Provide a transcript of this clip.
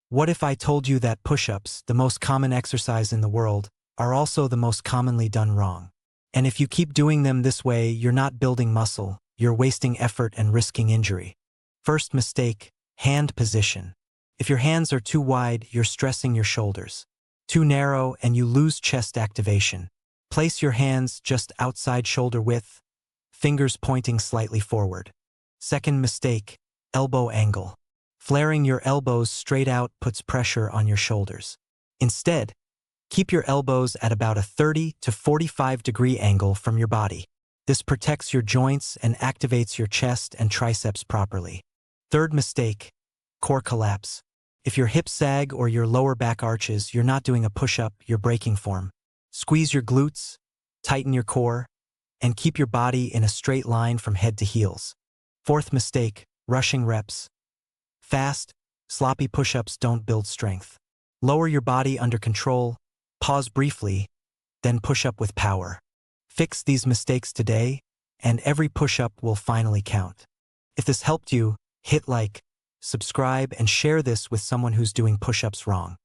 What if I told you that push-ups, the most common exercise in the world, are also the most commonly done wrong? And if you keep doing them this way, you're not building muscle, you're wasting effort and risking injury. First mistake, hand position. If your hands are too wide, you're stressing your shoulders. Too narrow, and you lose chest activation. Place your hands just outside shoulder width, fingers pointing slightly forward. Second mistake, elbow angle. Flaring your elbows straight out puts pressure on your shoulders. Instead, keep your elbows at about a 30 to 45-degree angle from your body. This protects your joints and activates your chest and triceps properly. Third mistake, core collapse. If your hips sag or your lower back arches, you're not doing a push-up, you're breaking form. Squeeze your glutes, tighten your core, and keep your body in a straight line from head to heels. Fourth mistake, rushing reps. Fast, sloppy push-ups don't build strength. Lower your body under control, pause briefly, then push up with power. Fix these mistakes today, and every push-up will finally count. If this helped you, hit like, subscribe, and share this with someone who's doing push-ups wrong.